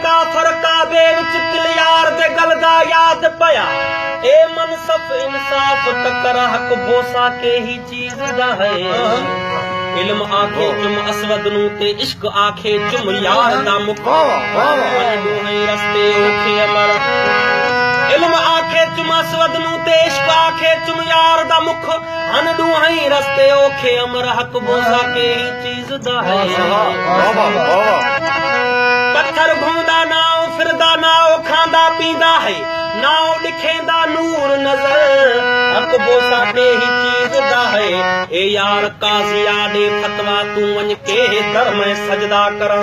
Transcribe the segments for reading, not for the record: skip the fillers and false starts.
काफर काबे विच किलियार दे गल दा याद पया ए मनसफ इंसाफ टकर हक भोसा के ही चीज दा है इल्म आखे चुम असवद नू ते इश्क आखे चुम यार दा मुख है रस्ते ओखे अमर इल्म आखे चुम असवद नू ते इश्क आखे चुम यार दा मुख हन दुहाई रस्ते ओखे अमर हक भोसा के ही चीज दा है पत्थर घुमदा नाव फिरदा नाव खांदा पींदा है नाव दिखेंदा नूर नजर हक बोसा के ही चीज दा है ए यार काजिया दे फतवा तू वन के दर में सजदा करा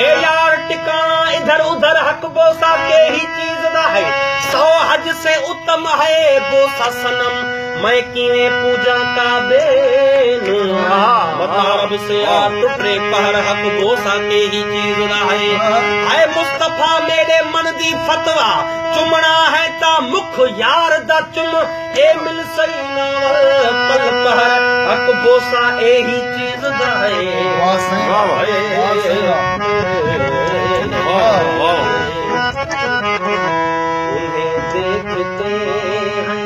ए यार टिकाना इधर उधर हक बोसा के ही चीज दा है 100 हज से उत्तम है बोसा सनम मैं किने पूजा काबे नू बतारब से आ टुकड़े कहर हक बोसा के ही चीज दा है मुस्तफा मेरे मन दी फतवा चुमना है ता मुख यार दा चुम ए मिल सही नाल पल पहर हक बोसा ए ही चीज दा है उन्हें देखते हैं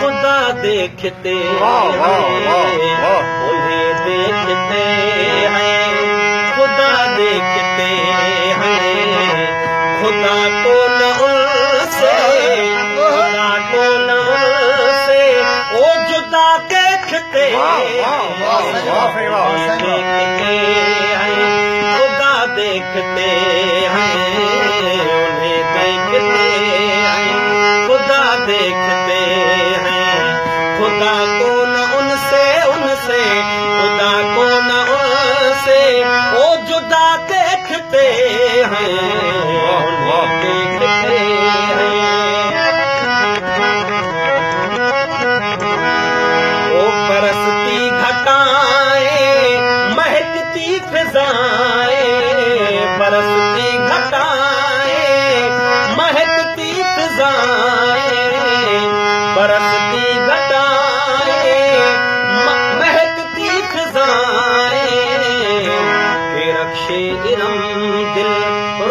खुदा देखते उन्हें देखते हैं खुदा देखते हैं खुदा को न उनसे खुदा को न उनसे ओ जुदा देखते हैं खुदा देखते हैं उन्हें देखते हैं खुदा देखते हैं खुदा को न उनसे उनसे खुदा को न उनसे ओ जुदा देखते हैं देखते हैं ओ बरसती घटाएं महकती फिजाएं बरसती घटाएं महकती फिजाएं बरसती घटाएं महकती फिजाएं के रक्षे इरम दिल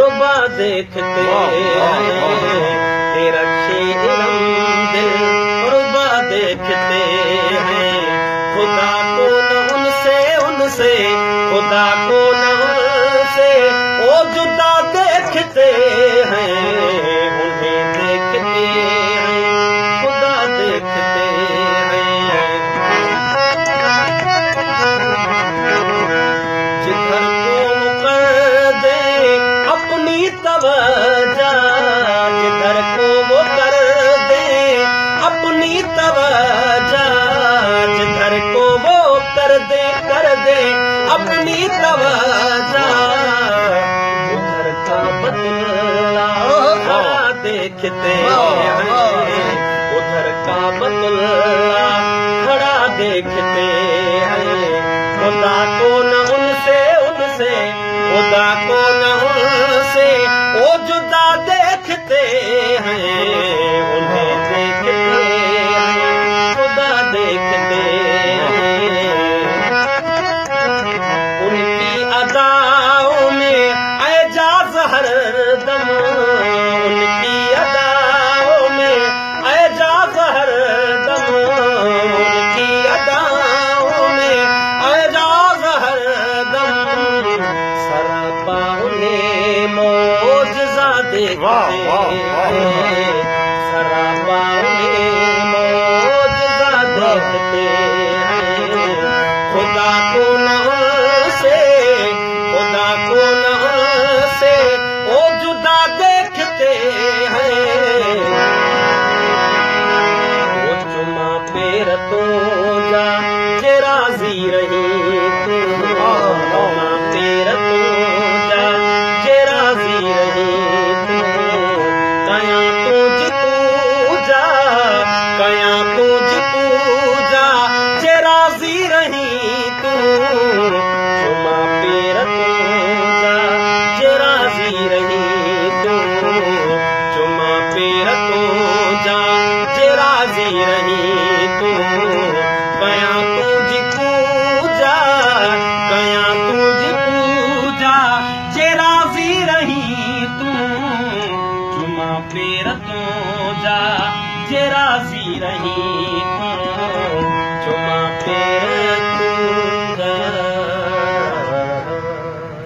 रुबा देखते हैं के रक्षे इरम दिल रुबा देखते हैं खुदा को न उनसे उनसे खुदा को न उनसे ओ जुदा देखते हैं उन्हें देखते हैं खुदा देखते हैं जिधर को कर दे अपनी तवज्जो जिधर को वो कर दे अपनी तवज्जो जिधर को वो कर दे अपनी तवज्जो उधर का बदला खड़ा देखते हैं उधर का बदला खड़ा देखते हैं खुदा को न उनसे उनसे खुदा को न उनसे ओ जुदा देखते हैं उन्हें देखते हैं खुदा देखते हैं उनकी अदाओं में एजाज हर दम उनकी अदाओं में एजाज हर दम उनकी अदाओं में एजाज हर दम सरापा उन्हें मौजज़ा देखते हैं सरापा उन्हें मौजज़ा देखते हैं खुदा को न से खुदा को न से ओ जुदा देखते हैं वो चुमा पेर तो जा जे राजी रही तू चुमा पेर तो जा जे राजी रही तू कया तुझ पूजा कया तुझ पूजा जे राजी रही तू चुमा पेर तो जा जे राजी रही तू चुमा पेर तो जा जे राजी रही तू कया तुझ पूजा जा जे राज़ी रही तूं